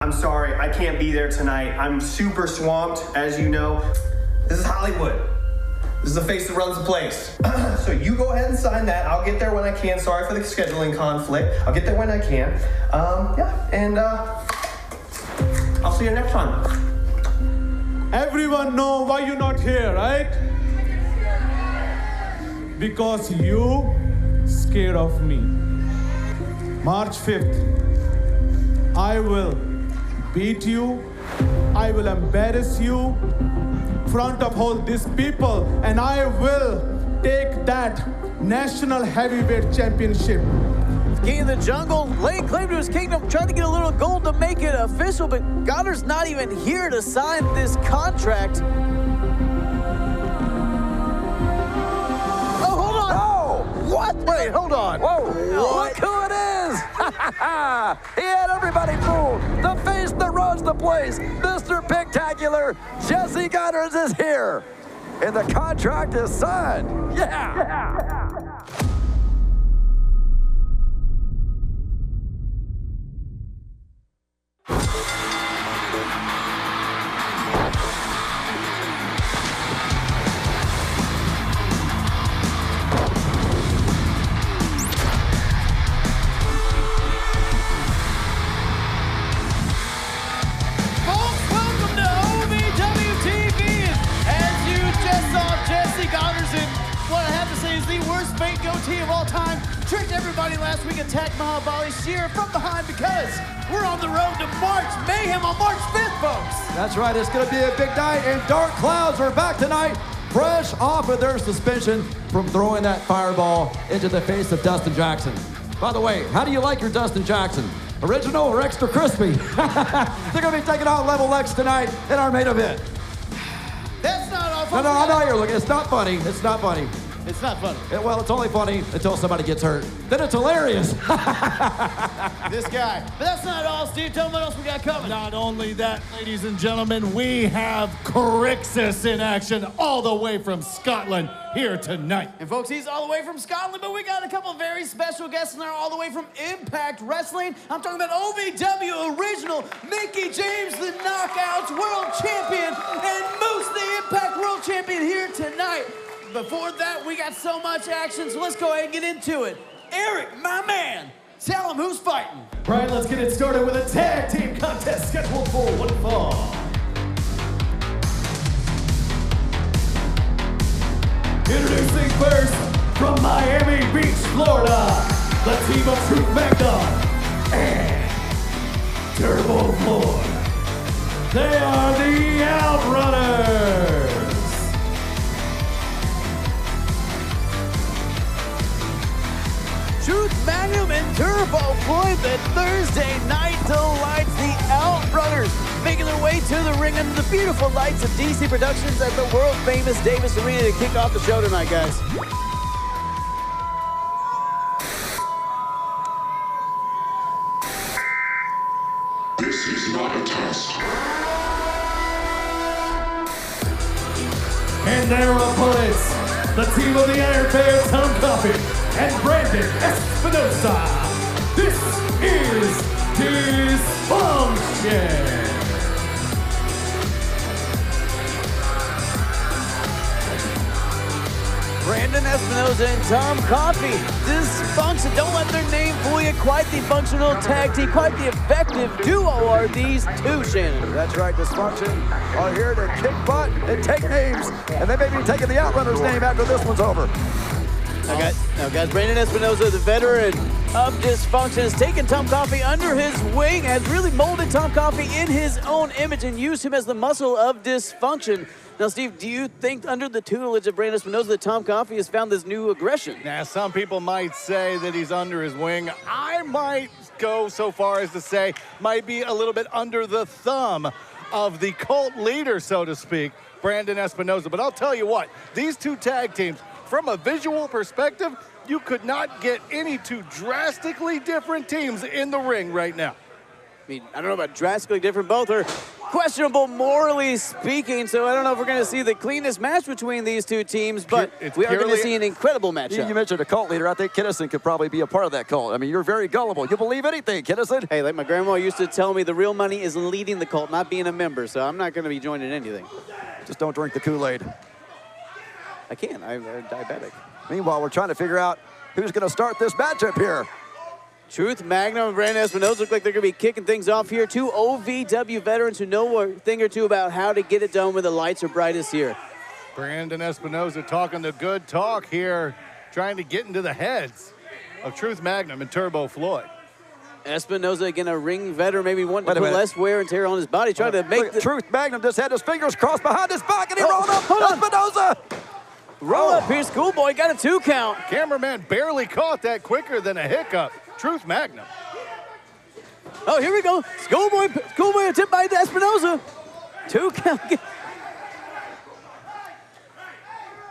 I'm sorry, I can't be there tonight. I'm super swamped, as you know. This is Hollywood. This is the face that runs the place. So you go ahead and sign that. I'll get there when I can. Sorry for the scheduling conflict. I'll get there when I can. Yeah, and I'll see you next time. Everyone know why you're not here, right? Because you scared of me. March 5th, I will beat you, I will embarrass you in front of all these people, and I will take that national heavyweight championship. King of the Jungle, laying claim to his kingdom, trying to get a little gold to make it official, but Goddard's not even here to sign this contract. Oh, hold on! Oh, what? Wait, hold on. Whoa, look who it is! He had everybody fooled. The face that runs the place, Mr. Pictacular, Jesse Goddard is here. And the contract is signed. Yeah. Goatee of all time, tricked everybody last week, attacked Mahabali Shear from behind because we're on the road to March Mayhem on March 5th, folks. That's right, it's gonna be a big night, and DarKKloudZ are back tonight, fresh off of their suspension from throwing that fireball into the face of Dustin Jackson. By the way, how do you like your Dustin Jackson? Original or extra crispy? They're gonna be taking out Level X tonight in our main event. That's not all. No, I know you're looking, it's not funny, it's not funny. It's not funny. Well, it's only funny until somebody gets hurt. Then it's hilarious. This guy. But that's not all, Steve. Tell me what else we got coming. Not only that, ladies and gentlemen, we have Crixus in action all the way from Scotland here tonight. And folks, he's all the way from Scotland, but we got a couple very special guests in there all the way from Impact Wrestling. I'm talking about OVW original Mickie James, the Knockouts World Champion, and Moose, the Impact World Champion here tonight. Before that, we got so much action, so let's go ahead and get into it. Eric, my man, tell him who's fighting. Right, let's get it started with a tag team contest scheduled for one fall. Introducing first, from Miami Beach, Florida, the team of Truth Magnum and Turbo Floor. They are the OutRunners. Truth Magnum and Turbo Floyd, the Thursday night delights, the OutRunners, making their way to the ring under the beautiful lights of DC Productions at the world-famous Davis Arena to kick off the show tonight, guys. This is not a test. And their opponents, the team of the Iron Bear, Tom Coffey and Brandon Espinosa. This is Dysfunction. Brandon Espinosa and Tom Coffey. Dysfunction, don't let their name fool you. Quite the functional tag team, quite the effective duo are these two, Shannon. That's right, Dysfunction are here to kick butt and take names, and they may be taking the OutRunners name after this one's over. Now, guys, Brandon Espinosa, the veteran of Dysfunction, has taken Tom Coffey under his wing, has really molded Tom Coffey in his own image and used him as the muscle of Dysfunction. Now, Steve, do you think under the tutelage of Brandon Espinosa that Tom Coffey has found this new aggression? Now, some people might say that he's under his wing. I might go so far as to say might be a little bit under the thumb of the cult leader, so to speak, Brandon Espinosa. But I'll tell you what, these two tag teams, from a visual perspective, you could not get any two drastically different teams in the ring right now. I mean, I don't know about drastically different. Both are questionable morally speaking, so I don't know if we're going to see the cleanest match between these two teams, but we are going to see an incredible matchup. You mentioned a cult leader. I think Kinnison could probably be a part of that cult. I mean, you're very gullible. You believe anything, Kinnison. Hey, like my grandma used to tell me, the real money is leading the cult, not being a member, so I'm not going to be joining anything. Just don't drink the Kool-Aid. I can't. I'm diabetic. Meanwhile, we're trying to figure out who's going to start this matchup here. Truth Magnum and Brandon Espinosa look like they're going to be kicking things off here. Two OVW veterans who know a thing or two about how to get it done when the lights are brightest here. Brandon Espinosa talking the good talk here, trying to get into the heads of Truth Magnum and Turbo Floyd. Espinosa, again, a ring veteran, maybe wanting to put less wear and tear on his body, trying to make the... Truth Magnum just had his fingers crossed behind his back, and he rolled up. Espinosa! Roll up here, Schoolboy, got a 2 count. Cameraman barely caught that quicker than a hiccup. Truth Magnum. Oh, here we go. Schoolboy attempt by Espinosa. 2 count.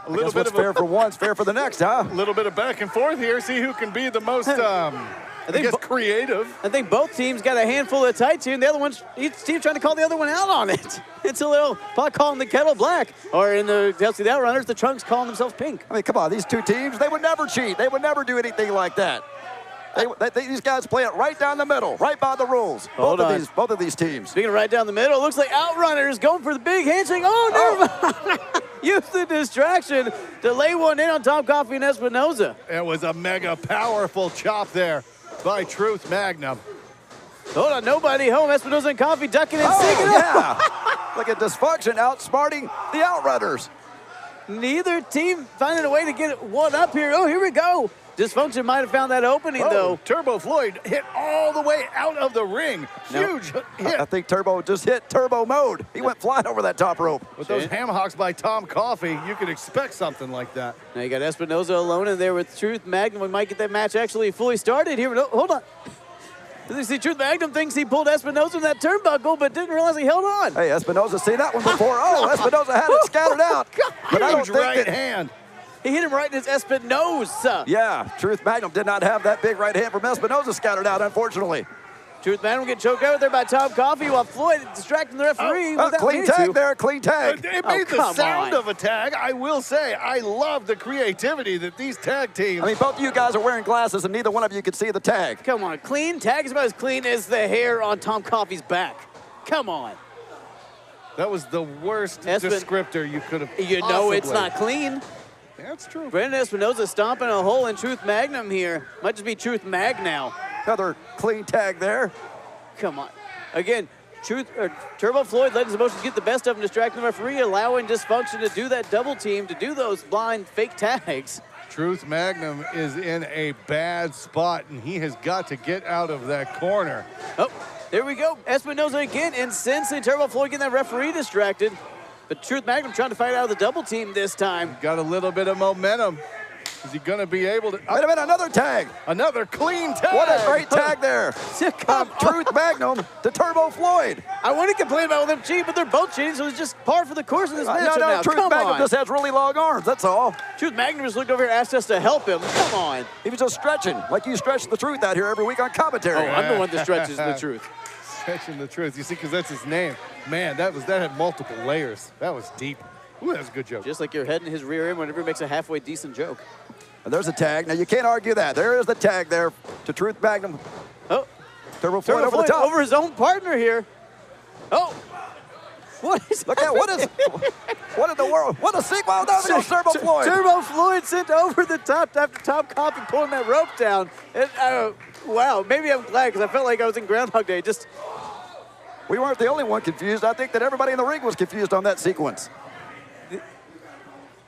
A little bit of fair for one, fair for the next, huh? A little bit of back and forth here. See who can be the most, I guess, creative. I think both teams got a handful of tights here, and the other one's, each team trying to call the other one out on it. It's a little pot calling the kettle black. Or in the OutRunners, the Trunks calling themselves pink. I mean, come on, these two teams, they would never cheat. They would never do anything like that. These guys play it right down the middle, right by the rules. Both of these teams. Speaking of right down the middle, looks like OutRunners going for the big handshake. Oh, never mind. Use the distraction to lay one in on Tom Coffee and Espinosa. It was a mega powerful chop there by Truth Magnum. Hold on, nobody home. Espinosa and Coffee ducking and sinking. Yeah. Look at Dysfunction outsmarting the OutRunners. Neither team finding a way to get one up here. Oh, here we go. Dysfunction might have found that opening, though. Turbo Floyd hit all the way out of the ring. Huge hit. I think Turbo just hit turbo mode. He went flying over that top rope. With those ham hocks by Tom Coffee, you could expect something like that. Now you got Espinosa alone in there with Truth Magnum. We might get that match actually fully started here. No, hold on. You see, Truth Magnum thinks he pulled Espinosa in that turnbuckle, but didn't realize he held on. Hey, Espinosa seen that one before. Oh, Espinosa had it scattered out. But I don't think right hand. He hit him right in his Espinosa. Yeah, Truth Magnum did not have that big right hand from Espinosa scattered out, unfortunately. Truth Magnum get choked out there by Tom Coffee while Floyd distracting the referee. Clean tag there, clean tag. It made the sound of a tag. I will say, I love the creativity that these tag teams. I mean, both of you guys are wearing glasses and neither one of you could see the tag. Come on, clean tag is about as clean as the hair on Tom Coffee's back. Come on. That was the worst descriptor you could have You know it's not clean. That's true. Brandon Espinosa stomping a hole in Truth Magnum here. Might just be Truth Mag now. Another clean tag there. Come on. Again, Turbo Floyd letting his emotions get the best of him, distracting the referee, allowing Dysfunction to do that double team, to do those blind fake tags. Truth Magnum is in a bad spot, and he has got to get out of that corner. Oh, there we go. Espinosa again, incensed. Turbo Floyd getting that referee distracted. But Truth Magnum trying to fight out of the double team this time. Got a little bit of momentum. Is he going to be able to? Wait a minute, another tag. Another clean tag. What a great tag there. Truth Magnum to Turbo Floyd. I want to complain about them cheating, but they're both cheating, so it's just par for the course in this match. No, Truth Magnum just has really long arms, that's all. Truth Magnum just looked over here and asked us to help him. Come on. He was just stretching, like you stretch the truth out here every week on commentary. Oh, I'm the one that stretches the truth. Stretching the truth. You see, because that's his name. Man, that had multiple layers. That was deep. Ooh, that was a good joke. Just like your head in his rear end whenever he makes a halfway decent joke. And there's a tag. Now, you can't argue that. There is the tag there to Truth Magnum. Oh. Turbo Floyd over the top. Over his own partner here. Oh. What is Look at what in the world? What a sequel. Now there goes Turbo Floyd. Turbo Floyd sent over the top after Tom Coffee pulling that rope down. And, wow, maybe I'm glad because I felt like I was in Groundhog Day. We weren't the only one confused. I think that everybody in the ring was confused on that sequence.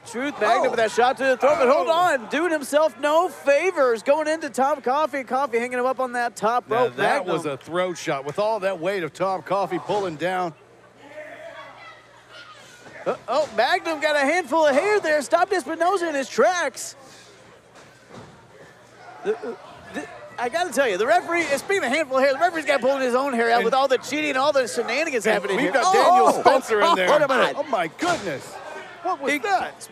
Truth Magnum with that shot to the throat, but hold on. Doing himself no favors going into Tom Coffee. Coffee hanging him up on that top rope. Now that was a throat shot with all that weight of Tom Coffee pulling down. Magnum got a handful of hair there. Stopped Espinosa in his tracks. I got to tell you, the referee, speaking of handful of hair, the referee's got pulling his own hair out with all the cheating and all the shenanigans happening here. We've got Daniel Spencer in there. Wait a minute. Oh, my goodness. What was that?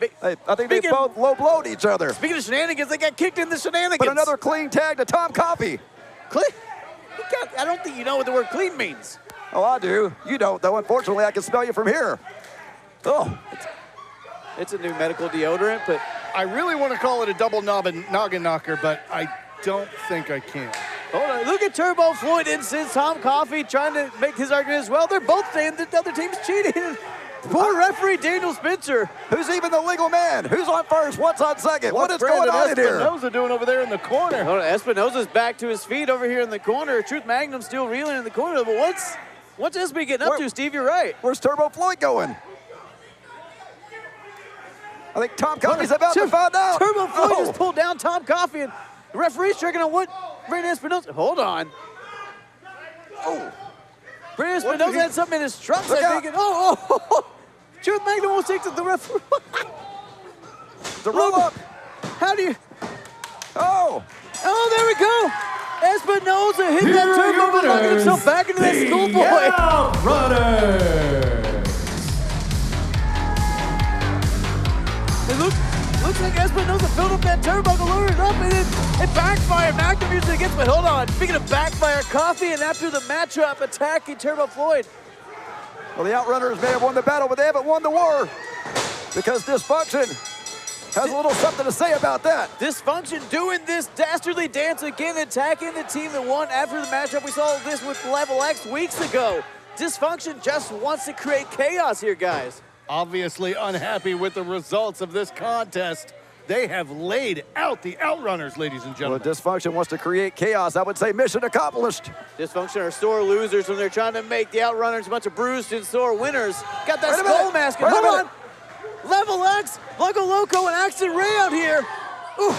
I think they both low-blowed each other. Speaking of shenanigans, they got kicked in the shenanigans. But another clean tag to Tom Coffee. Clean? I don't think you know what the word clean means. Oh, I do. You don't, though. Unfortunately, I can smell you from here. Oh. It's a new medical deodorant, but I really want to call it a double noggin knocker, but I don't think I can. hold on. Look at Turbo Floyd and since Tom Coffey trying to make his argument as well. They're both saying that the other team's cheating. Poor referee Daniel Spencer. Who's even the legal man? Who's on first? What's on second? What is going on in here? Espinoza doing over there in the corner? Hold on. Espinoza's back to his feet over here in the corner. Truth Magnum still reeling in the corner. But what's SB getting up to, Steve? You're right. Where's Turbo Floyd going? I think Tom Coffey's about to find out. Turbo Floyd just pulled down Tom Coffey, and the referee's checking on what Brandon Espinoza. Hold on. Oh. Brandon Espinoza had something in his trunks, I think. Oh. Truth Magnum won't take to the referee. The roll up. How do you? Oh, there we go. Espinoza hit that turbo, knocking himself back into that schoolboy. OutRunners. It looks like Espinoza filled up that turnbuckle, lowered it up, and it backfired. Magnum usually gets, but hold on. Speaking of backfire, Coffey, and after the matchup, attacking Turbo Floyd. well, the OutRunners may have won the battle, but they haven't won the war because Dysfunction has a little something to say about that. Dysfunction doing this dastardly dance again, attacking the team that won after the matchup. We saw this with Level X weeks ago. Dysfunction just wants to create chaos here, guys. Obviously unhappy with the results of this contest. They have laid out the OutRunners, ladies and Well, gentlemen. Dysfunction wants to create chaos. I would say mission accomplished. Dysfunction are sore losers when they're trying to make the OutRunners a bunch of bruised and sore winners. Got that Wait a skull minute. mask. Wait a Hold minute. on. Level X, Loco, and Axton Ray out here. Ooh,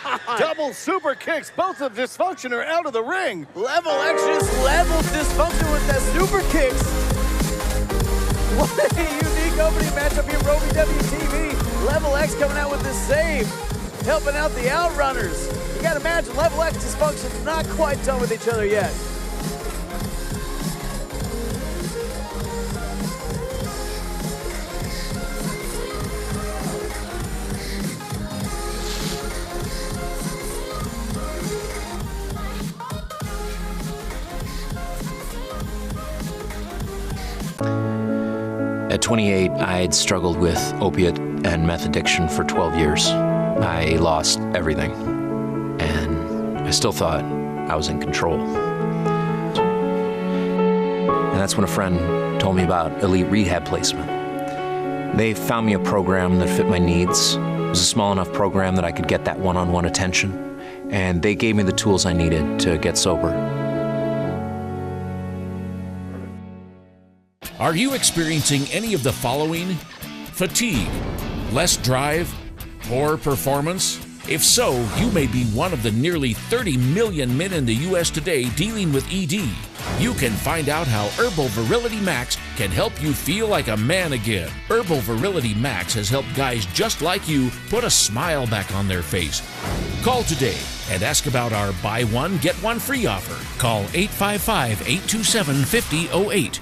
God. Double super kicks. Both of Dysfunction are out of the ring. Level X just leveled Dysfunction with that super kicks. What a unique opening matchup here for OVW TV. Level X coming out with this save, helping out the OutRunners. You gotta imagine Level X Dysfunction not quite done with each other yet. At 28, I had struggled with opiate and meth addiction for 12 years. I lost everything, and I still thought I was in control. And that's when a friend told me about Elite Rehab Placement. They found me a program that fit my needs. It was a small enough program that I could get that one-on-one attention, and they gave me the tools I needed to get sober. Are you experiencing any of the following? Fatigue, less drive, poor performance? If so, you may be one of the nearly 30 million men in the U.S. today dealing with ED. You can find out how Herbal Virility Max can help you feel like a man again. Herbal Virility Max has helped guys just like you put a smile back on their face. Call today and ask about our buy one, get one free offer. Call 855-827-5008.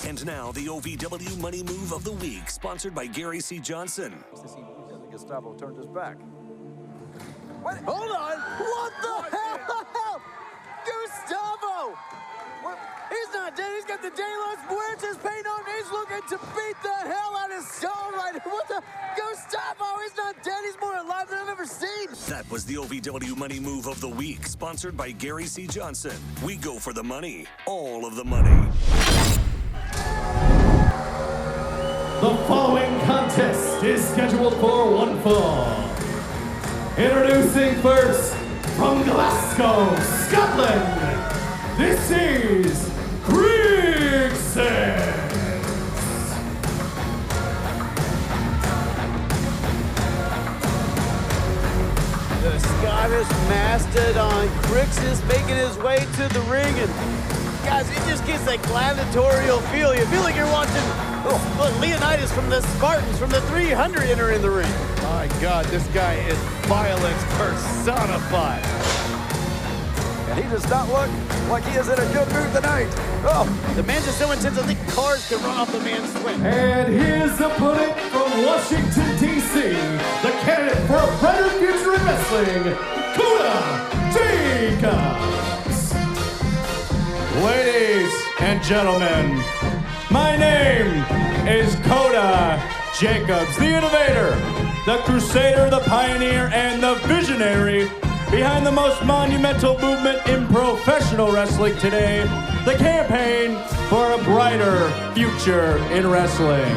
And now, the OVW Money Move of the Week, sponsored by Gary C. Johnson. Gustavo turned his back. Hold on. What the hell? Gustavo! He's not dead. He's got the De Los Muertos paint on. He's looking to beat the hell out of Skull right now. What the? Gustavo, he's not dead. He's more alive than I've ever seen. That was the OVW Money Move of the Week, sponsored by Gary C. Johnson. We go for the money. All of the money. The following contest is scheduled for one fall. Introducing first, from Glasgow, Scotland, this is Crixus. The Scottish mastodon Crixus making his way to the ring, and guys, it just gets that gladiatorial feel. You feel like you're watching Leonidas from the Spartans from the 300 enter in the ring. My God, this guy is violence personified. And he does not look like he is in a good mood tonight. Oh, The man just so intense, I think cars can run off the man's swing. And his opponent from Washington, D.C., the candidate for a brighter future in wrestling, Coda. Ladies and gentlemen, my name is Coda Jacobs, the innovator, the crusader, the pioneer, and the visionary behind the most monumental movement in professional wrestling today, the campaign for a brighter future in wrestling.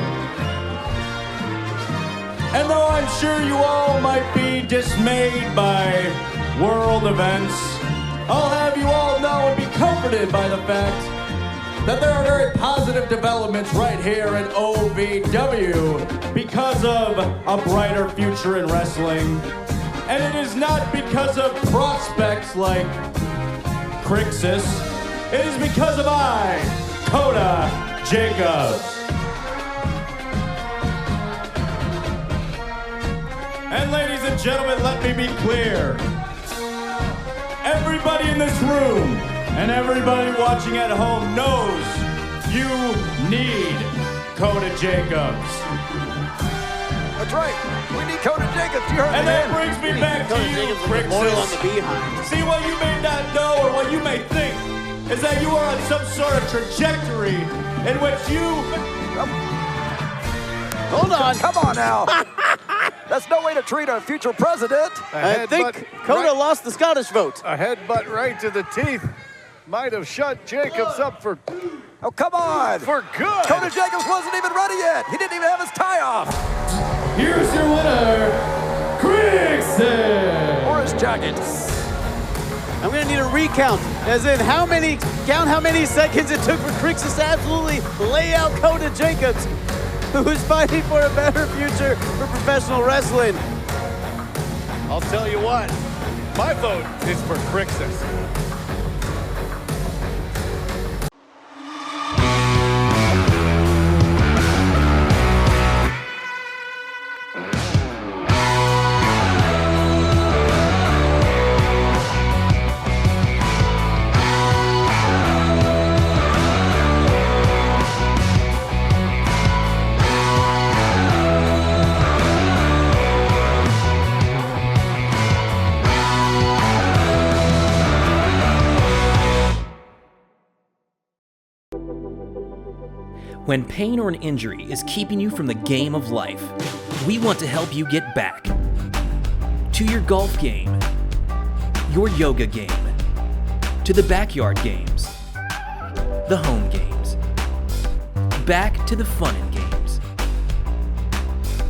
And though I'm sure you all might be dismayed by world events, I'll have you all know and be comforted by the fact that there are very positive developments right here in OVW because of a brighter future in wrestling. And it is not because of prospects like Crixus. It is because of I, Coda Jacobs. And ladies and gentlemen, let me be clear. Everybody in this room and everybody watching at home knows you need Coda Jacobs. That's right. We need Coda Jacobs. You heard and me, that man. brings me back to you, Crixus. See, what you may not know or what you may think is that you are on some sort of trajectory in which you... Hold on. Come on now. That's no way to treat a future president. I think Coda lost the Scottish vote. A headbutt right to the teeth might have shut Jacobs up for... Oh, come on. For good. Coda Jacobs wasn't even ready yet. He didn't even have his tie off. Here's your winner, Crixus. Or his jacket. I'm gonna need a recount, as in how many seconds it took for Crixus to absolutely lay out Coda Jacobs, who is fighting for a better future for professional wrestling. I'll tell you what, my vote is for Crixus. When pain or an injury is keeping you from the game of life, we want to help you get back to your golf game, your yoga game, to the backyard games, the home games, back to the fun and games.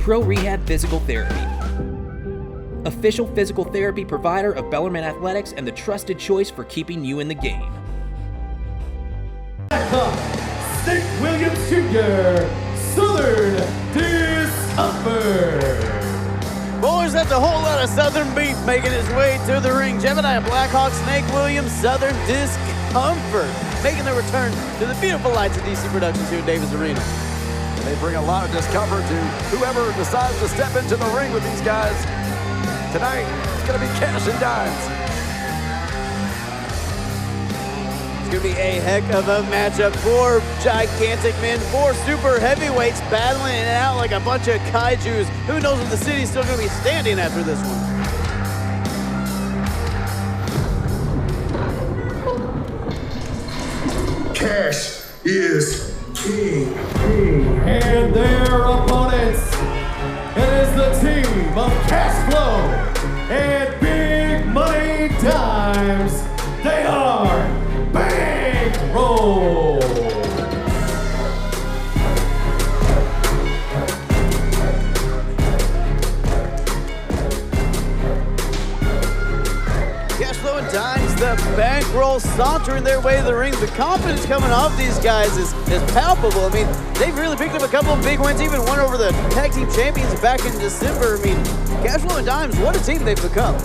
Pro Rehab Physical Therapy, official physical therapy provider of Bellarmine Athletics and the trusted choice for keeping you in the game. Nick Williams Jr., Southern Discomfort. Boys, that's a whole lot of Southern beef making its way to the ring. Gemini Blackhawk, Snake Williams, Southern Discomfort, making their return to the beautiful lights of DC Productions here at Davis Arena. They bring a lot of discomfort to whoever decides to step into the ring with these guys. Tonight, it's going to be cash and dimes. It's going to be a heck of a matchup. Four gigantic men, four super heavyweights battling it out like a bunch of kaijus. Who knows if the city's still going to be standing after this one. Cash is king. And their opponents, it is the team of Cash Flow and Big Money Dimes. They are Bankroll. Cash Flow and Dimes, the Bankroll, sauntering their way to the ring. The confidence coming off these guys is palpable. I mean, they've really picked up a couple of big wins, even one over the Tag-Team Champions back in December. I mean, Cash Flow and Dimes, what a team they've become.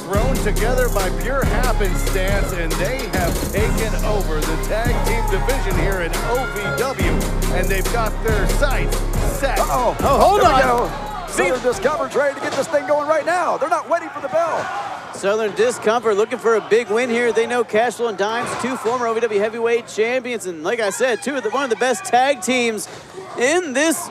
Thrown together by pure happenstance, and they have taken over the tag team division here in OVW, and they've got their sights set. Hold on. Southern Discomfort's ready to get this thing going right now. They're not waiting for the bell. Southern Discomfort looking for a big win here. They know Cashflow and Dimes, 2 former OVW heavyweight champions, and like I said, one of the best tag teams in this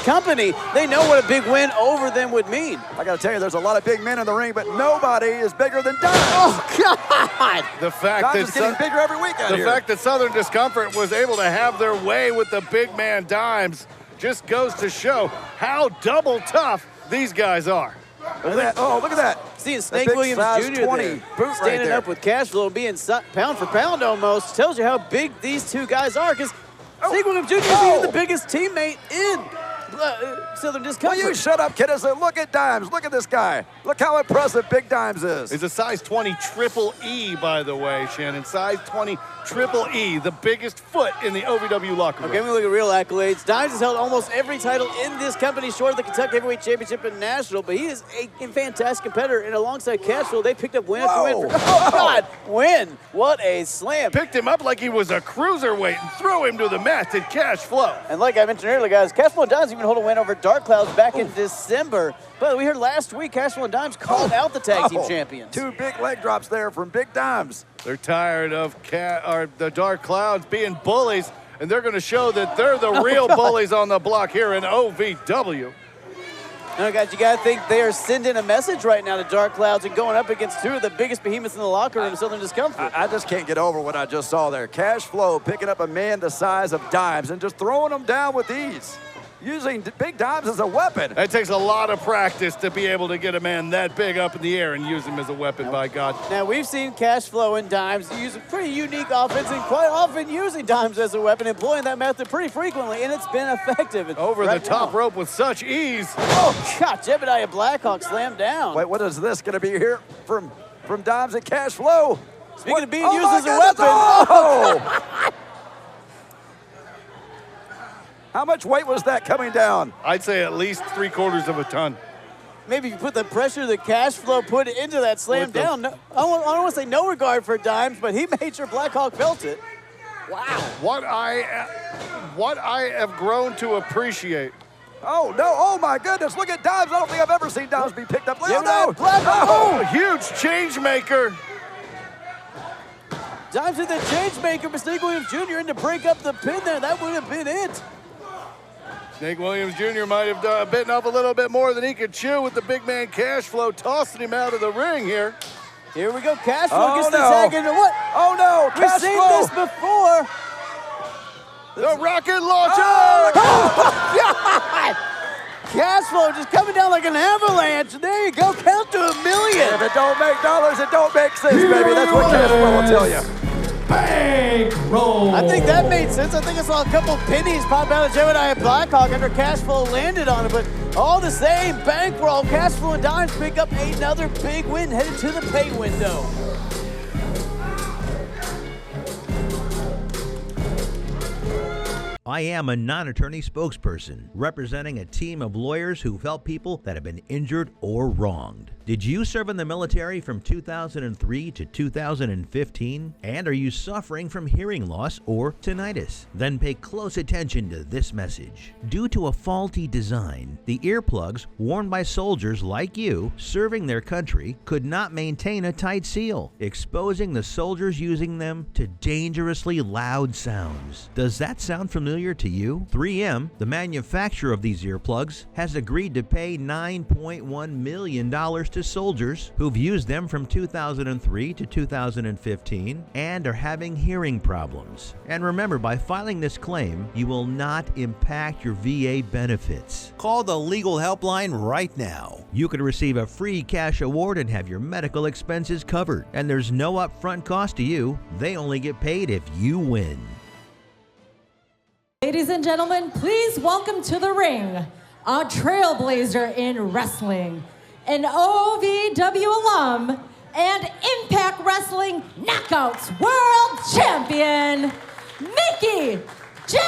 company. They know what a big win over them would mean. I gotta tell you, there's a lot of big men in the ring, but nobody is bigger than Dimes. Oh, God! The fact Dimes is getting bigger every week out here. The fact that Southern Discomfort was able to have their way with the big man Dimes just goes to show how double tough these guys are. Look at that. Oh, look at that. Seeing Snake Williams Jr. there, standing up with Cashflow, being pound for pound almost, tells you how big these two guys are, because Snake Williams Jr. is even the biggest teammate in Southern Discomfort. Will you shut up, kid? Look at Dimes. Look at this guy. Look how impressive Big Dimes is. He's a size 20 triple E, by the way, Shannon. Size 20 triple E, the biggest foot in the OVW locker room. Okay, we look at real accolades. Dimes has held almost every title in this company, short of the Kentucky Heavyweight Championship and National, but he is a fantastic competitor, and alongside Cashflow, they picked up win after win. Oh, God, win. What a slam. Picked him up like he was a cruiserweight and threw him to the mat to Cashflow. And like I mentioned earlier, guys, Cashflow and Dimes even hold a win over DarKKloudZ back in December. But we heard last week, Cashflow and Dimes called out the tag team champions. 2 big leg drops there from Big Dimes. They're tired of the DarKKloudZ being bullies, and they're going to show that they're the real bullies on the block here in OVW. Now, guys, you got to think they are sending a message right now to DarKKloudZ and going up against 2 of the biggest behemoths in the locker room, Southern Discomfort. I just can't get over what I just saw there. Cashflow picking up a man the size of Dimes and just throwing him down with ease. Using Big Dimes as a weapon. It takes a lot of practice to be able to get a man that big up in the air and use him as a weapon, by God. Now, we've seen Cashflow and Dimes use a pretty unique offense and quite often using Dimes as a weapon, employing that method pretty frequently, and it's been effective. Over the top rope with such ease. Oh, God, Jebediah Blackhawk slammed down. Wait, what is this going to be here from Dimes and Cashflow? Speaking of being used as a weapon. Oh! How much weight was that coming down? I'd say at least 3/4 of a ton. Maybe if you put the pressure that Cashflow put into that slam down. I don't want to say no regard for Dimes, but he made sure Blackhawk felt it. Wow. What I have grown to appreciate. Oh, no. Oh, my goodness. Look at Dimes. I don't think I've ever seen Dimes be picked up. Yeah, no. Oh, huge change maker. Dimes hit the change maker, but Snake Williams Jr. in to break up the pin there. That would have been it. Snake Williams Jr. might have bitten off a little bit more than he could chew with the big man Cashflow tossing him out of the ring here. Here we go. Cashflow gets the tag into what? Oh, no. We've seen this before. The rocket launcher. Oh, God. Cashflow just coming down like an avalanche. There you go. Count to 1,000,000. If it don't make dollars, it don't make sense, baby. That's what Cashflow will tell you. Bankroll. I think that made sense. I think I saw a couple pennies pop out of Jebediah Blackhawk after Cashflow landed on it, but all the same, Bankroll, Cashflow and Dimes pick up another big win headed to the pay window. I am a non-attorney spokesperson representing a team of lawyers who've helped people that have been injured or wronged. Did you serve in the military from 2003 to 2015? And are you suffering from hearing loss or tinnitus? Then pay close attention to this message. Due to a faulty design, the earplugs worn by soldiers like you serving their country could not maintain a tight seal, exposing the soldiers using them to dangerously loud sounds. Does that sound familiar to you? 3M, the manufacturer of these earplugs, has agreed to pay $9.1 million to soldiers who've used them from 2003 to 2015 and are having hearing problems. And remember, by filing this claim, you will not impact your VA benefits. Call the legal helpline right now. You could receive a free cash award and have your medical expenses covered. And there's no upfront cost to you. They only get paid if you win. Ladies and gentlemen, please welcome to the ring a trailblazer in wrestling, an OVW alum, and Impact Wrestling Knockouts World Champion, Mickie James!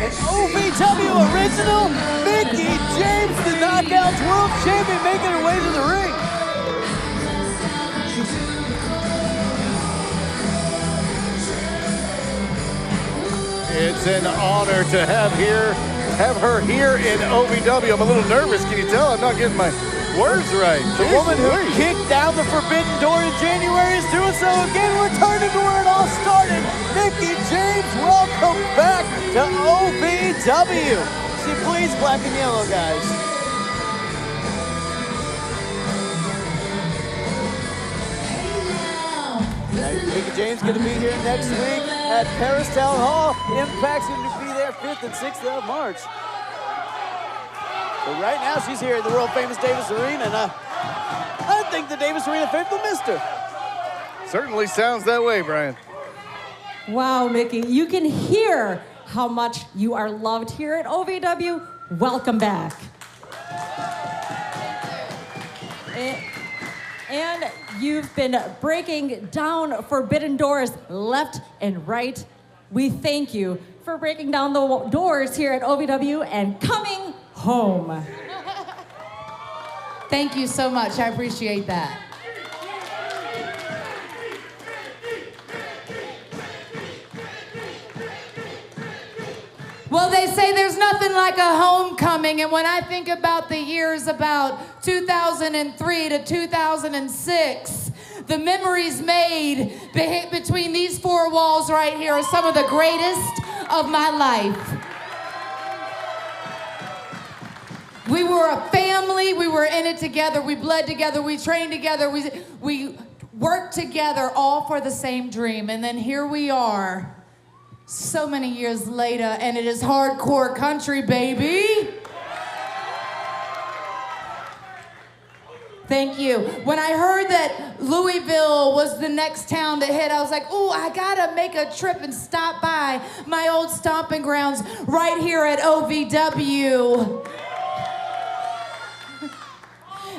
An OVW original, Mickie James, the Knockouts World Champion, making her way to the ring. It's an honor to have her here in OVW. I'm a little nervous. Can you tell? I'm not getting my words right. The woman who kicked down the forbidden door in January is doing so again, returning to where it all started. Mickie James, welcome back to OVW. She bleeds black and yellow, guys. Mickie James going to be here next week at Paris Town Hall. Impact's going to be there 5th and 6th of March. But right now, she's here at the world-famous Davis Arena, and I think the Davis Arena faithful missed her. Certainly sounds that way, Brian. Wow, Mickie, you can hear how much you are loved here at OVW. Welcome back. And you've been breaking down forbidden doors left and right. We thank you for breaking down the doors here at OVW and coming home. Thank you so much. I appreciate that. Well, they say there's nothing like a homecoming, and when I think about the years about 2003 to 2006, the memories made between these four walls right here are some of the greatest of my life. We were a family, we were in it together, we bled together, we trained together, we worked together, all for the same dream, and then here we are, so many years later, and it is hardcore country, baby. Thank you. When I heard that Louisville was the next town to hit, I was like, ooh, I gotta make a trip and stop by my old stomping grounds right here at OVW.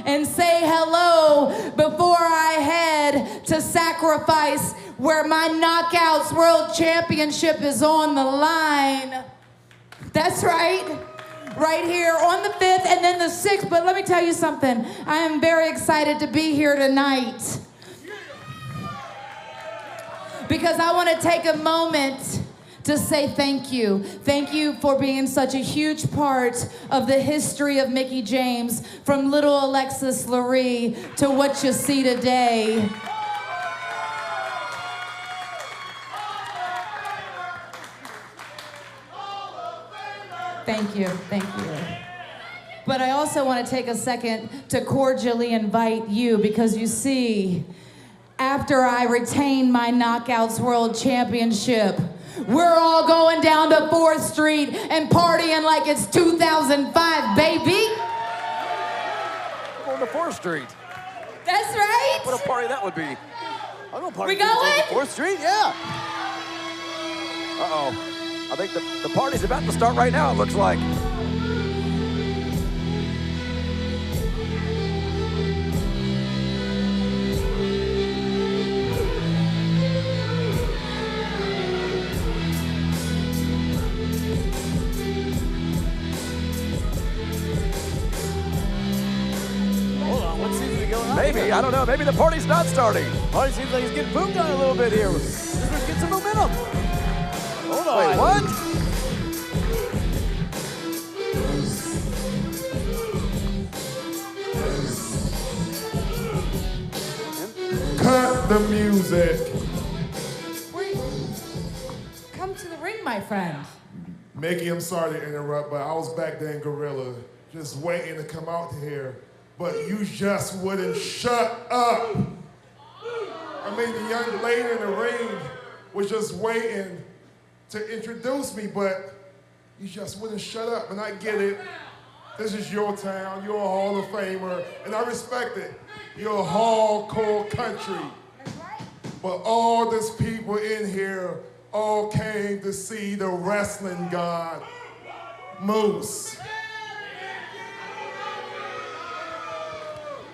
And say hello before I head to Sacrifice, where my Knockouts World Championship is on the line. That's right. Right here on the 5th and then the 6th. But let me tell you something. I am very excited to be here tonight, because I want to take a moment to say thank you. Thank you for being such a huge part of the history of Mickie James, from little Alexis Lurie to what you see today. Thank you, thank you. But I also want to take a second to cordially invite you, because you see, after I retain my Knockouts World Championship, we're all going down to 4th Street and partying like it's 2005, baby. Going to 4th Street. That's right. What a party that would be. I'm gonna party We going? 4th Street, yeah. Uh-oh. I think the party's about to start right now, it looks like. Hold on, what seems to be going on? Maybe, I don't know, maybe the party's not starting. Party seems like it's getting pooped on a little bit here. Let's get some momentum. Hold on. Wait, what? Cut the music. Come to the ring, my friend. Mickie, I'm sorry to interrupt, but I was back there in Gorilla, just waiting to come out here, but you just wouldn't shut up. I mean, the young lady in the ring was just waiting to introduce me, but you just wouldn't shut up, and I get it. This is your town, you're a Hall of Famer, and I respect it. You're a hardcore country. But all these people in here all came to see the wrestling god, Moose.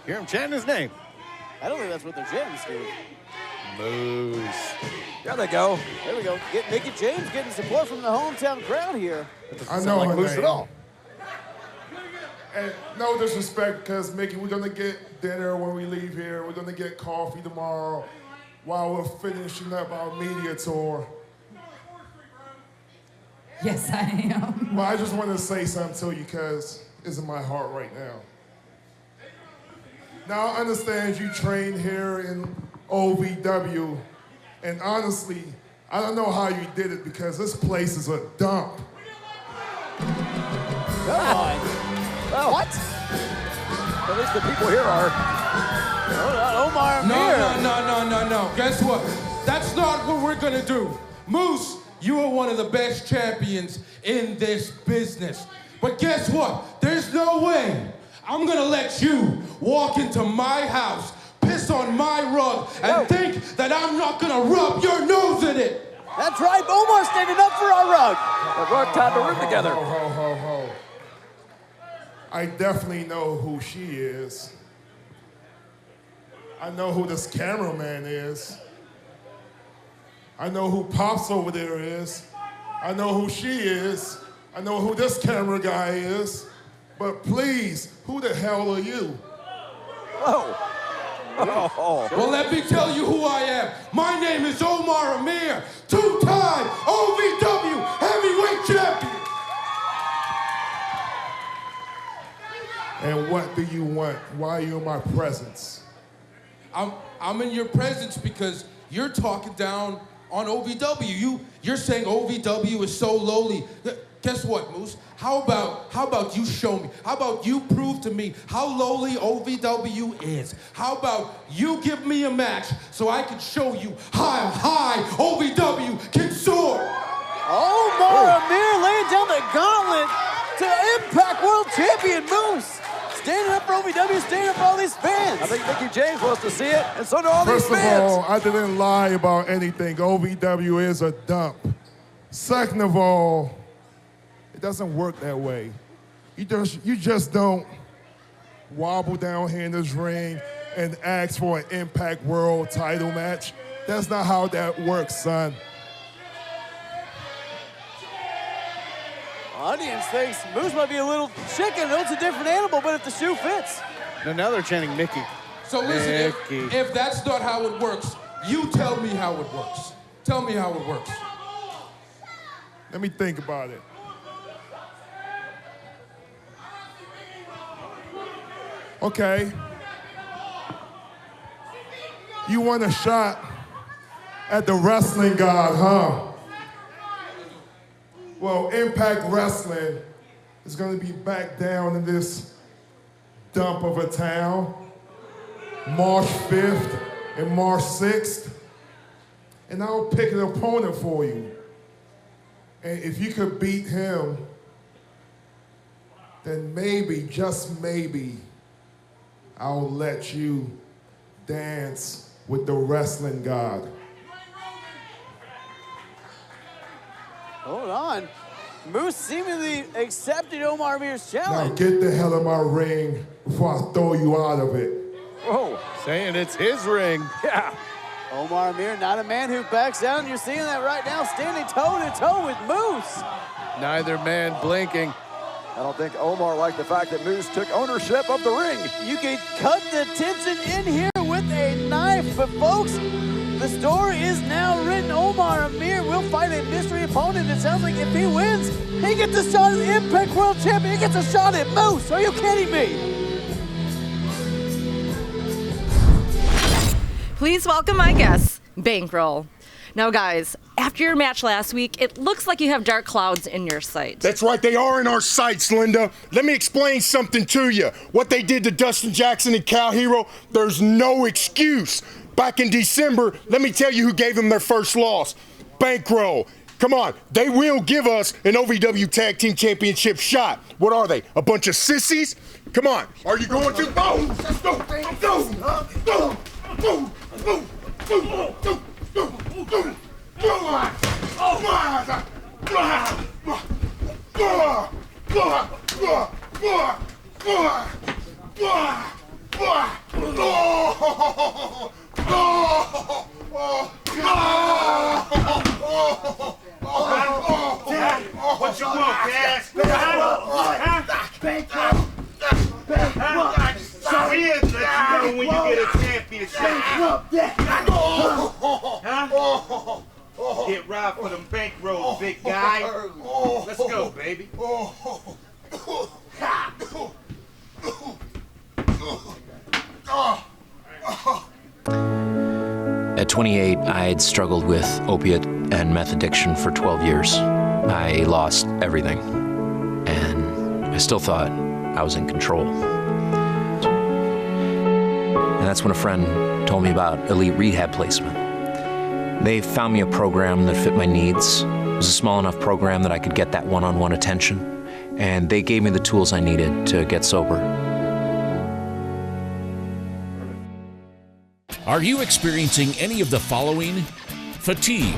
Hear him chanting his name. I don't think that's what they're chanting, Steve. Moose. There they go. There we go. Get Mickie James getting support from the hometown crowd here. I know like her Moose name. at all. And no disrespect, because Mickie, we're gonna get dinner when we leave here. We're gonna get coffee tomorrow while we're finishing up our media tour. Yes, I am. Well, I just want to say something to you because it's in my heart right now. Now, I understand you train here in OVW, and honestly, I don't know how you did it because this place is a dump. Come on. Well, what? At least the people here are. Omar Amir. No. Guess what? That's not what we're gonna do. Moose, you are one of the best champions in this business. But guess what? There's no way I'm gonna let you walk into my house, piss on my rug, and think that I'm not gonna rub your nose in it. That's right, Omar's standing up for our rug. The rug tied the room together. Ho. I definitely know who she is. I know who this cameraman is. I know who Pops over there is. I know who she is. I know who this camera guy is. But please, who the hell are you? Well, let me tell you who I am. My name is Omar Amir, two-time OVW heavyweight champion. And what do you want? Why are you in my presence? I'm in your presence because you're talking down on OVW. You're saying OVW is so lowly. Guess what, Moose? How about you show me? How about you prove to me how lowly OVW is? How about you give me a match so I can show you how high OVW can soar? Omar Amir laying down the gauntlet to Impact World Champion Moose. Standing up for OVW, standing up for all these fans. I think Mickie James wants to see it, and so do all these fans. First of all, I didn't lie about anything. OVW is a dump. Second of all, it doesn't work that way. You just don't wobble down here in this ring and ask for an Impact World title match. That's not how that works, son. Audience thinks Moose might be a little chicken. It's a different animal, but if the shoe fits. Now they're chanting Mickey. So listen, if that's not how it works, you tell me how it works. Tell me how it works. Let me think about it. Okay. You want a shot at the wrestling god, huh? Well, Impact Wrestling is going to be back down in this dump of a town, March 5th and March 6th. And I'll pick an opponent for you. And if you could beat him, then maybe, just maybe, I'll let you dance with the wrestling god. Hold on. Moose seemingly accepted Omar Amir's challenge. Now get the hell out of my ring before I throw you out of it. Whoa, saying it's his ring. Yeah. Omar Amir, not a man who backs down. You're seeing that right now, standing toe-to-toe with Moose. Neither man blinking. I don't think Omar liked the fact that Moose took ownership of the ring. You can cut the tension in here with a knife, but folks, the story is now written. Omar Amir will fight a mystery opponent. It sounds like if he wins, he gets a shot at the Impact World Champion. He gets a shot at Moose. Are you kidding me? Please welcome my guests, Bankroll. Now, guys, after your match last week, it looks like you have DarKKloudZ in your sight. That's right, they are in our sights, Linda. Let me explain something to you. What they did to Dustin Jackson and Cal Hero, there's no excuse. Back in December, let me tell you who gave them their first loss. Bankroll. Come on, they will give us an OVW Tag-Team Championship shot. What are they, a bunch of sissies? Come on, are you going to? Boom! What you want, Cass? So here's let you know when you get a championship. Get robbed for them bankrolls, big guy. baby. At 28, I had struggled with opiate and meth addiction for 12 years. I lost everything, and I still thought I was in control. And that's when a friend told me about elite rehab placement. They found me a program that fit my needs. It was a small enough program that I could get that one-on-one attention, and they gave me the tools I needed to get sober. Are you experiencing any of the following? Fatigue,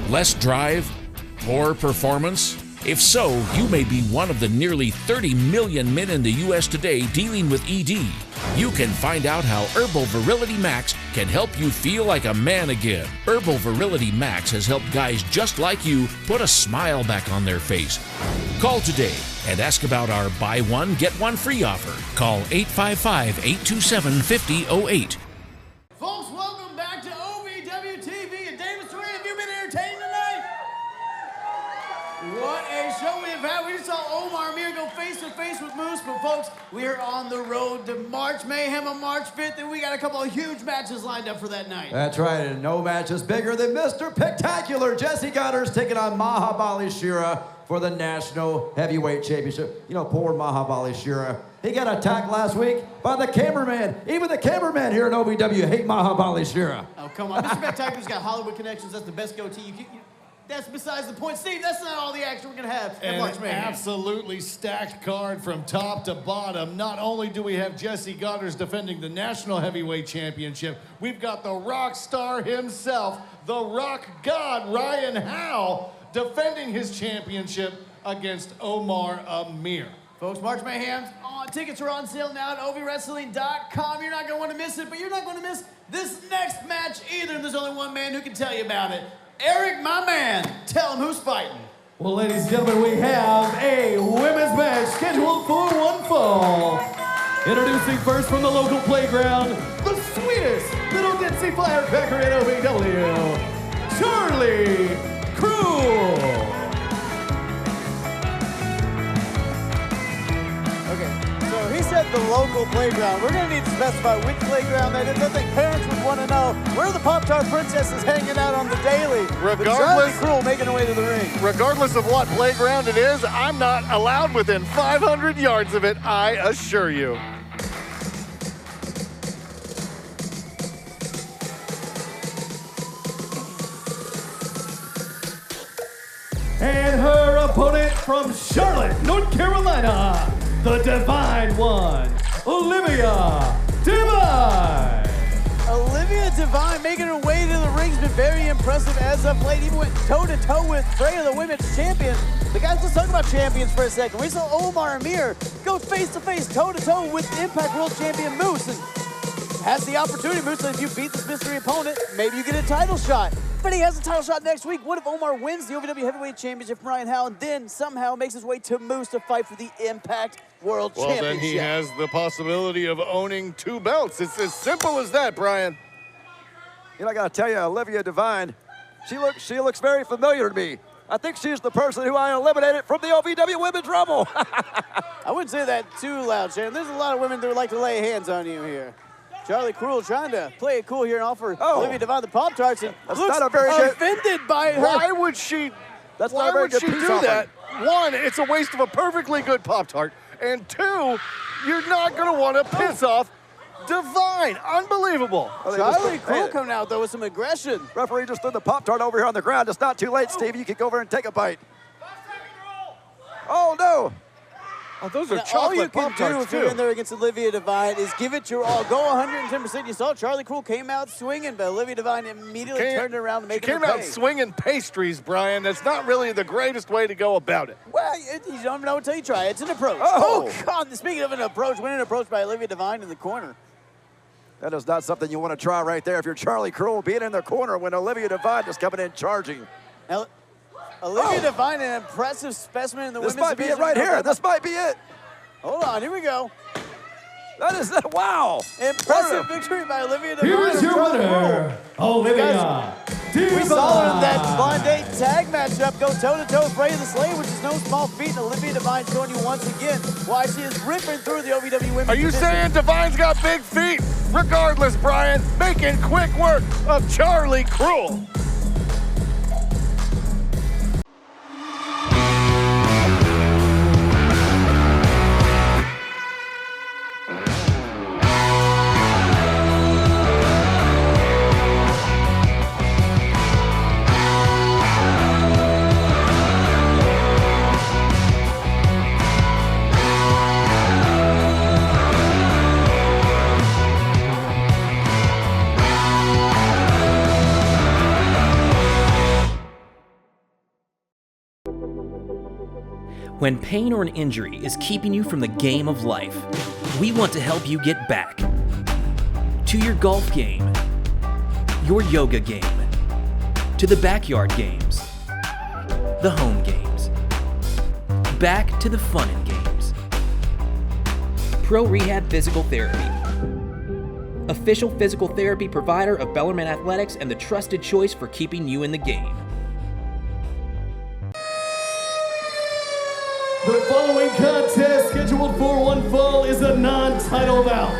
less drive, poor performance? If so, you may be one of the nearly 30 million men in the U.S. today dealing with ED. You can find out how Herbal Virility Max can help you feel like a man again. Herbal Virility Max has helped guys just like you put a smile back on their face. Call today and ask about our buy one, get one free offer. Call 855-827-5008. Folks, welcome back to OVW TV. And David Story, have you been entertained tonight? What a show we have had. We just saw Omar Amir go face-to-face with Moose, but folks, we are on the road to March Mayhem on March 5th, and we got a couple of huge matches lined up for that night. That's right, and no match is bigger than Mr. Spectacular. Jesse Goddard's taking on Mahabali Shera for the National Heavyweight Championship. You know, poor Mahabali Shera. He got attacked last week by the cameraman. Even the cameraman here in OVW hate Mahabali Shera. Oh, come on. Mr. Spectacular's got Hollywood connections. That's the best goatee. That's besides the point. Steve, that's not all the action we're going to have. An absolutely stacked card from top to bottom. Not only do we have Jesse Goddard's defending the National Heavyweight Championship, we've got the rock star himself, the rock god Ryan Howe, defending his championship against Omar Amir. Folks, March Mayhem, tickets are on sale now at OVWrestling.com. You're not going to want to miss it, but you're not going to miss this next match either. There's only one man who can tell you about it. Eric, my man, tell him who's fighting. Well, ladies and gentlemen, we have a women's match scheduled for one fall. Introducing first from the local playground, the sweetest little ditzy firecracker in OVW, Charlie Kruel. He said the local playground. We're going to need to specify which playground that is. I think parents would want to know where the Pop-Tart Princess is hanging out on the daily. Regardless, Kruel making her way to the ring. Regardless of what playground it is, I'm not allowed within 500 yards of it, I assure you. And her opponent from Charlotte, North Carolina, the Divine One, Olivia Devine. Olivia Devine making her way to the ring has been very impressive as of late. Even went toe-to-toe with Freya, the women's champion. The guys, let's talk about champions for a second. We saw Omar Amir go face-to-face, toe-to-toe with Impact World Champion Moose. And has the opportunity, Moose, so if you beat this mystery opponent, maybe you get a title shot. But he has a title shot next week. What if Omar wins the OVW Heavyweight Championship from Ryan Howe and then somehow makes his way to Moose to fight for the Impact World Championship? Well, then he has the possibility of owning 2 belts. It's as simple as that, Brian. You know, I got to tell you, Olivia Devine, she looks very familiar to me. I think she's the person who I eliminated from the OVW Women's Rumble. I wouldn't say that too loud, Sharon. There's a lot of women that would like to lay hands on you here. Charlie Kruel trying to play it cool here and offer Olivia Devine the Pop-Tarts. And that's looks not a very good, offended by her. Why would she? That's why not a very would good she piece do offering. that? One, it's a waste of a perfectly good Pop-Tart. And 2, you're not going to want to piss off Devine. Unbelievable. Charlie Kruel coming out, though, with some aggression. Referee just threw the Pop-Tart over here on the ground. It's not too late, Steve. You can go over and take a bite. Oh, no. Oh, those are all chocolate you can Pop-Tarts, do if you're too. in there against Olivia Devine is give it your all. Go 110%. You saw Charlie Kruel came out swinging, but Olivia Devine immediately turned it around to make it She came out swinging pastries, Brian. That's not really the greatest way to go about it. Well, you don't know until you try. It's an approach. Oh. Oh, God. Speaking of an approach, winning approach by Olivia Devine in the corner. That is not something you want to try right there if you're Charlie Kruel being in the corner when Olivia Devine is coming in charging. Now, Olivia Devine, an impressive specimen in the women's division. This might be it right here. This might be it. Hold on, here we go. That is, wow. Impressive victory by Olivia Devine. Here is your winner, Olivia We saw her in that Blind Date tag matchup go toe-to-toe with Brady the Slave, which is no small feat, and Olivia Devine showing you once again why she is ripping through the OVW Women's Are you division. saying Devine's got big feet? Regardless, Brian, making quick work of Charlie Kruel. When pain or an injury is keeping you from the game of life, we want to help you get back to your golf game, your yoga game, to the backyard games, the home games, back to the fun and games. Pro Rehab Physical Therapy, official physical therapy provider of Bellarmine Athletics and the trusted choice for keeping you in the game. The following contest, scheduled for one fall, is a non-title bout.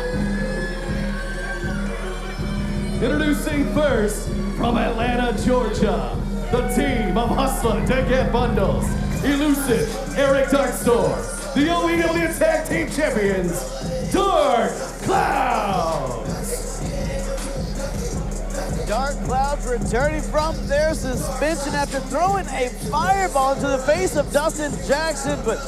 Introducing first, from Atlanta, Georgia, the team of Hustler to Get Bundles, Elusive, Eric Darkstorm, the OVW Tag-Team Champions, DarKKloudZ. DarKKloudZ returning from their suspension after throwing a fireball into the face of Dustin Jackson, but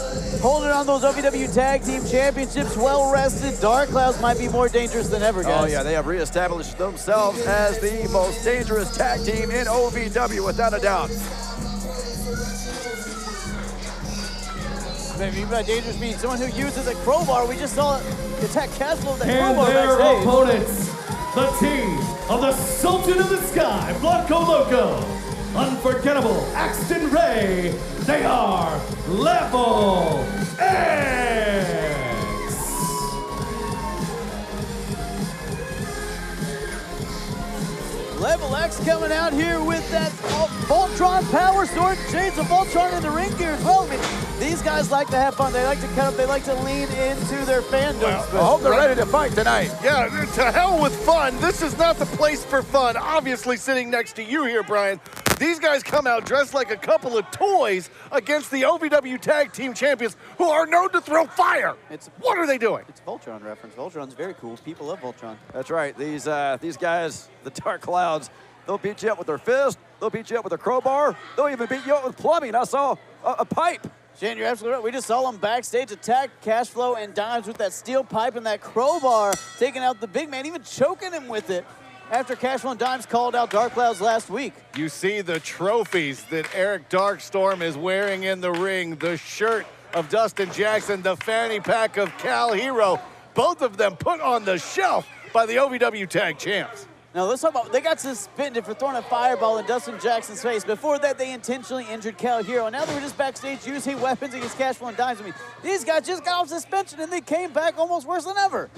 holding on those OVW Tag Team Championships, well rested. DarKKloudZ might be more dangerous than ever, guys. Oh yeah, they have reestablished themselves as the most dangerous tag team in OVW, without a doubt. Maybe by dangerous means someone who uses a crowbar. We just saw attack Castle with a And crowbar their backstage. opponents, the team of the Sultan of the Sky, Blanco Loco, Unforgettable, Axton Ray. They are Level X. Level X coming out here with that Voltron Power Sword, Shades of Voltron in the ring gear as well. I mean, these guys like to have fun. They like to cut up. They like to lean into their fandoms. I hope they're ready to fight tonight. Yeah, to hell with fun. This is not the place for fun. Obviously, sitting next to you here, Brian, these guys come out dressed like a couple of toys against the OVW Tag Team Champions, who are known to throw fire. What are they doing? It's a Voltron reference. Voltron's very cool. People love Voltron. That's right. These guys, the DarKKloudZ, they'll beat you up with their fist. They'll beat you up with a crowbar. They'll even beat you up with plumbing. I saw a pipe. Shane, you're absolutely right. We just saw them backstage attack Cashflow and Dimes with that steel pipe and that crowbar, taking out the big man, even choking him with it after Cashflow and Dimes called out DarKKloudZ last week. You see the trophies that Eric Darkstorm is wearing in the ring, the shirt of Dustin Jackson, the fanny pack of Cal Hero, both of them put on the shelf by the OVW Tag Champs. Now let's talk about, they got suspended for throwing a fireball in Dustin Jackson's face. Before that, they intentionally injured Cal Hero. Now they were just backstage using weapons against Cashflow and Dimes. I mean, these guys just got off suspension and they came back almost worse than ever.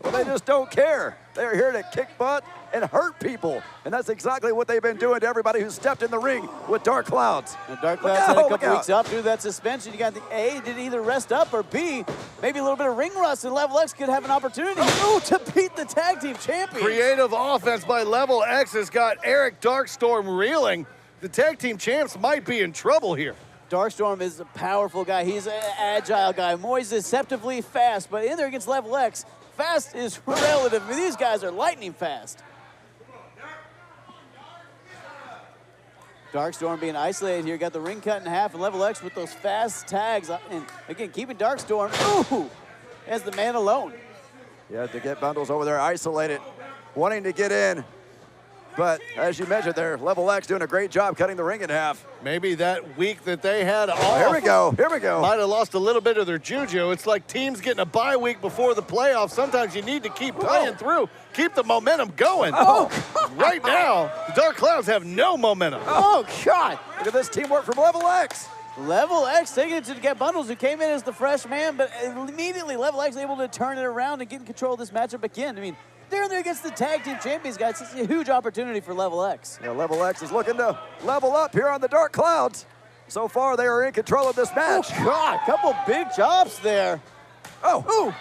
Well, they just don't care. They're here to kick butt and hurt people. And that's exactly what they've been doing to everybody who stepped in the ring with DarKKloudZ. Now DarKKloudZ had a couple weeks up through that suspension. You got the A, did either rest up, or B, maybe a little bit of ring rust, and Level X could have an opportunity to beat the Tag Team Champions. Creative offense by Level X has got Eric Darkstorm reeling. The Tag Team Champs might be in trouble here. Darkstorm is a powerful guy. He's an agile guy. Moy's deceptively fast, but in there against Level X, fast is relative. I mean, these guys are lightning fast. Darkstorm being isolated here, got the ring cut in half, and Level X with those fast tags. And again, keeping Darkstorm, as the man alone. Yeah, to get Bundles over there isolated, wanting to get in. But as you mentioned there, Level X doing a great job cutting the ring in half. Maybe that week that they had off. Here we go, here we go. Might have lost a little bit of their juju. It's like teams getting a bye week before the playoffs. Sometimes you need to keep playing through, keep the momentum going. Right now, the DarKKloudZ have no momentum. Oh, God. Look at this teamwork from Level X. Level X taking it to Get Bundles, who came in as the fresh man, but immediately Level X able to turn it around and get in control of this matchup again. I mean, they're there against the tag team champions, guys. It's a huge opportunity for Level X. Yeah, Level X is looking to level up here on the DarKKloudZ. So far, they are in control of this match. Oh, God, a couple big chops there. Oh. Ooh.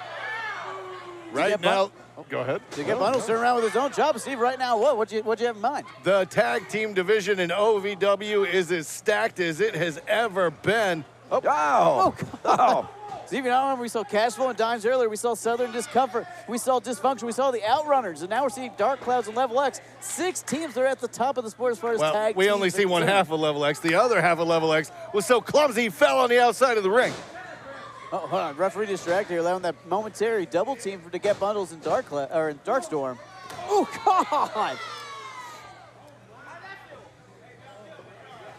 Right now, go ahead. To Get Bundles turn around with his own chop. Steve, right now, what'd you have in mind? The tag team division in OVW is as stacked as it has ever been. Oh, wow. Oh. Steve, I remember we saw Cashflow and Dimes earlier. We saw Southern Discomfort. We saw Dysfunction. We saw the OutRunners. And now we're seeing DarKKloudZ and Level X. 6 teams that are at the top of the sport as far as tag we teams only see are one concerned. half of Level X. The other half of Level X was so clumsy he fell on the outside of the ring. Oh, hold on. Referee distracted here, allowing that momentary double team to Get Bundles in Darkstorm. Oh, God!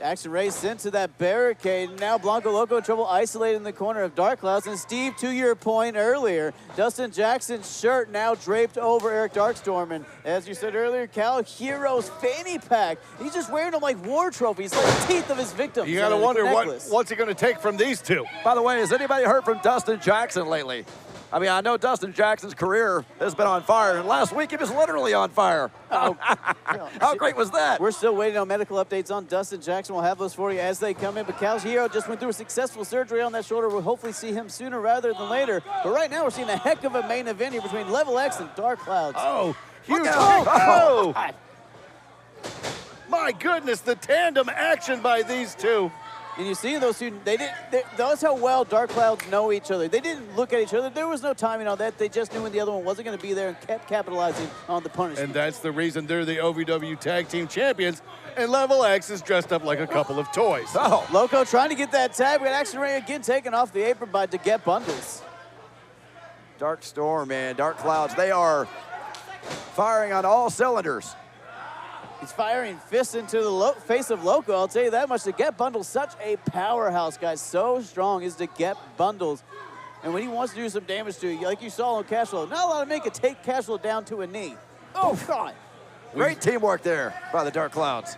Action Ray sent to that barricade. Now Blanco Loco in trouble, isolated in the corner of DarKKloudZ. And Steve, to your point earlier, Dustin Jackson's shirt now draped over Eric Darkstorm. And as you said earlier, Cal Hero's fanny pack. He's just wearing them like war trophies, like the teeth of his victims. You got to wonder what's he going to take from these two. By the way, has anybody heard from Dustin Jackson lately? I mean, I know Dustin Jackson's career has been on fire, and last week it was literally on fire. How great was that? We're still waiting on medical updates on Dustin Jackson. We'll have those for you as they come in. But Cal's Hero just went through a successful surgery on that shoulder. We'll hopefully see him sooner rather than later. But right now we're seeing a heck of a main event here between Level X and DarKKloudZ. Oh, huge. Oh, My goodness, the tandem action by these two. And you see those two, that's how well DarKKloudZ know each other. They didn't look at each other. There was no timing on that. They just knew when the other one wasn't going to be there and kept capitalizing on the punishment. And that's the reason they're the OVW Tag-Team Champions. And Level X is dressed up like a couple of toys. Oh, Loco trying to get that tag. We got Action Ray again taken off the apron by Get Bundles. Darkstorm and DarKKloudZ, they are firing on all cylinders. He's firing fists into the face of Loco. I'll tell you that much. Get Bundles, such a powerhouse, guys. So strong is Get Bundles. And when he wants to do some damage to you, like you saw on Cashflow, not allowed to make it take Cashflow down to a knee. Oh, God. Great teamwork there by the DarKKloudZ.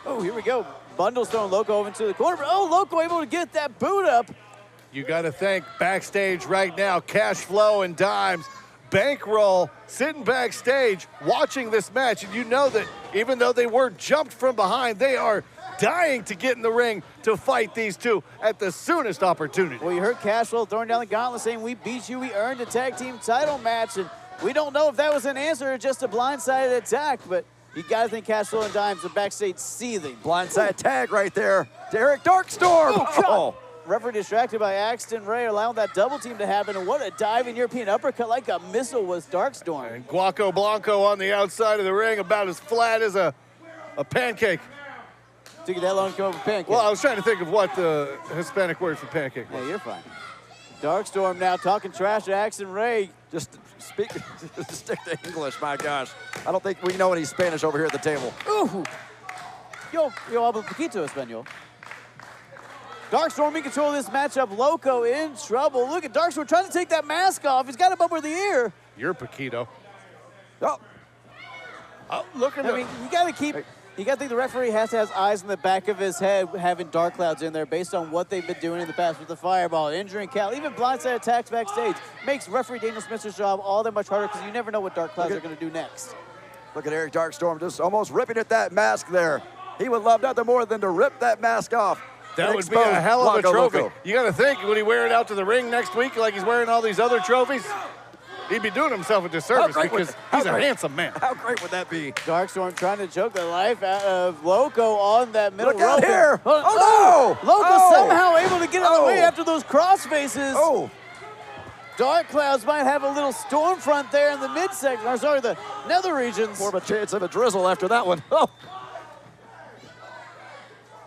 Oh, here we go. Bundles throwing Loco over into the corner. Oh, Loco able to get that boot up. You got to thank backstage right now, Cashflow and Dimes. Bankroll sitting backstage watching this match, and you know that even though they were jumped from behind, they are dying to get in the ring to fight these two at the soonest opportunity. Well, you heard Cashflow throwing down the gauntlet saying, we beat you, we earned a tag team title match, and we don't know if that was an answer or just a blindsided attack, but you got to think Cashflow and Dimes are backstage seething. Blindside tag right there to Eric Darkstorm. Oh. Referee distracted by Axton Ray, allowing that double team to happen. And what a diving European uppercut like a missile was Darkstorm. And Guaco Blanco on the outside of the ring, about as flat as a pancake. Took you that long to come up with pancake? Well, I was trying to think of what the Hispanic word for pancake was. Yeah, you're fine. Darkstorm now talking trash to Axton Ray. Just stick to English, my gosh. I don't think we know any Spanish over here at the table. Ooh. Yo hablo poquito español. Darkstorm in control of this matchup. Loco in trouble. Look at Darkstorm trying to take that mask off. He's got him over the ear. You're Paquito. Oh. Look at I mean, you got to think the referee has to have eyes in the back of his head having DarKKloudZ in there based on what they've been doing in the past with the fireball, injuring Cal, even blindside attacks backstage. Makes referee Daniel Spencer's job all that much harder because you never know what DarKKloudZ are going to do next. Look at Eric Darkstorm just almost ripping at that mask there. He would love nothing more than to rip that mask off. That would be a hell of a trophy. You got to think, would he wear it out to the ring next week like he's wearing all these other trophies? He'd be doing himself a disservice because he's a handsome man. How great would that be? Darkstorm trying to choke the life out of Loco on that middle rope. Look out here! Oh, no! Loco somehow able to get out of the way after those cross faces. Oh. DarKKloudZ might have a little storm front there in the midsection, or sorry, the nether regions. More of a chance of a drizzle after that one. Oh.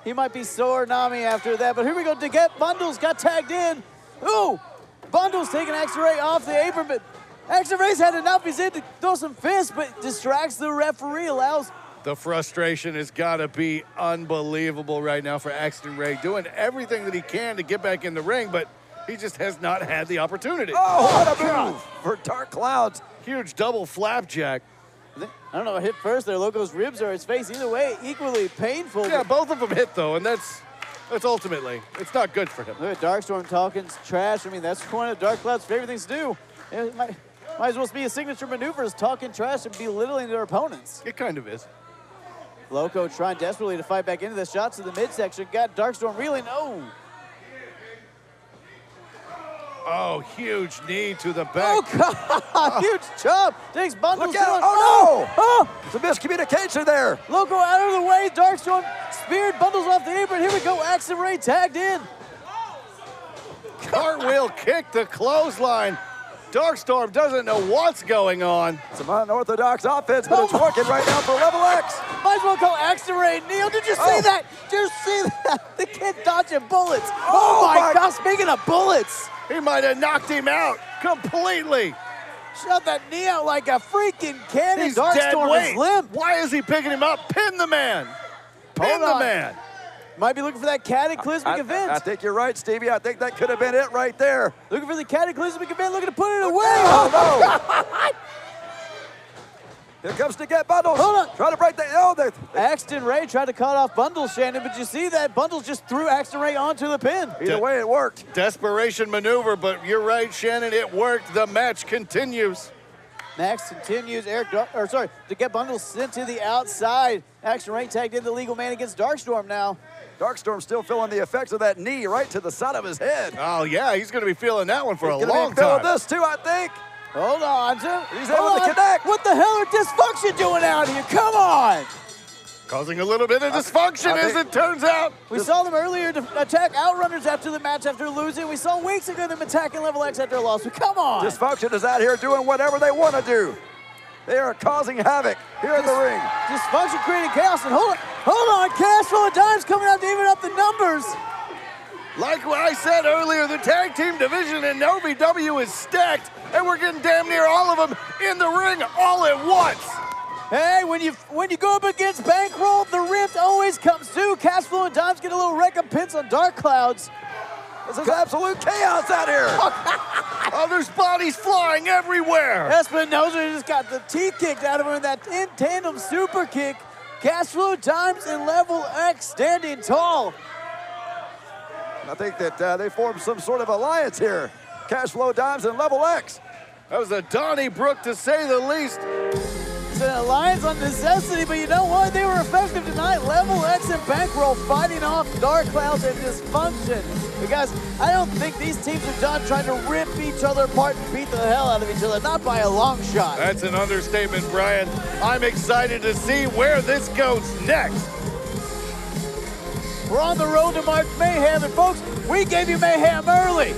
He might be sore Nami after that, but here we go. Get Bundles got tagged in. Ooh! Bundles taking Axton Ray off the apron, but Axton Ray's had enough. He's in to throw some fists, but distracts the referee, allows. The frustration has got to be unbelievable right now for Axton Ray, doing everything that he can to get back in the ring, but he just has not had the opportunity. Oh, what a move for DarKKloudZ. Huge double flapjack. I don't know what hit first there, Loco's ribs or his face. Either way, equally painful. Yeah, both of them hit, though, and that's ultimately, it's not good for him. Look at Darkstorm talking trash. I mean, that's one of DarKKloud's favorite things to do. It might as well be a signature maneuver, is talking trash and belittling their opponents. It kind of is. Loco trying desperately to fight back into this. Shots to the midsection. Got Darkstorm reeling. Oh. Oh, huge knee to the back. Oh, God. Huge chop. Takes Bundles. Look out. Oh, no. Oh. It's a miscommunication there. Loco out of the way. Darkstorm speared Bundles off the apron. Here we go. Axe and Ray tagged in. Cartwheel kick to clothesline. Darkstorm doesn't know what's going on. Some unorthodox offense, but it's working right now for Level X. Might as well call Axe and Ray. Neil, did you see that? Did you see that? The kid dodging bullets. Oh my gosh, speaking of bullets. He might have knocked him out completely. Shot that knee out like a freaking cannon. He's dead weight. Is limp. Why is he picking him up? Pin the man. Pin the man. Might be looking for that cataclysmic event. I think you're right, Stevie. I think that could have been it right there. Looking for the cataclysmic event, looking to put it away. Oh, no. Here comes to get Bundles. Hold on. Try to break that. Oh, Axton Ray tried to cut off Bundles, Shannon, but you see that? Bundles just threw Axton Ray onto the pin. Either way, it worked. Desperation maneuver, but you're right, Shannon. It worked. The match continues. Max continues. To get Bundles sent to the outside. Axton Ray tagged in the legal man against Darkstorm now. Darkstorm still feeling the effects of that knee right to the side of his head. Oh, yeah, he's going to be feeling that one for a long time. He's going to be feeling this, too, I think. Hold on, he's able to connect. What the hell are Dysfunction doing out here? Come on. Causing a little bit of dysfunction, as it turns out. We saw them earlier to attack OutRunners after the match after losing. We saw weeks ago them attacking Level X after a loss. So come on. Dysfunction is out here doing whatever they want to do. They are causing havoc here in the ring. Dysfunction creating chaos. And hold on, Flo Dimes coming out to even up the numbers. Like what I said earlier, the tag team division in OVW is stacked, and we're getting damn near all of them in the ring all at once. Hey, when you go up against Bankroll, the rift always comes through. Flo and Dimes get a little recompense on DarKKloudZ. This is absolute chaos out here. Oh, there's bodies flying everywhere. Espinosa just got the teeth kicked out of him in that in-tandem super kick. Flo Dimes and Level X standing tall. I think that they formed some sort of alliance here. Flo Dimes and Level X. That was a Donnybrook, to say the least. It's an alliance on necessity, but you know what? They were effective tonight. Level X and Bankroll fighting off DarKKloudZ and Dysfunction. Because I don't think these teams are done trying to rip each other apart and beat the hell out of each other. Not by a long shot. That's an understatement, Brian. I'm excited to see where this goes next. We're on the road to March Mayhem, and folks, we gave you Mayhem early.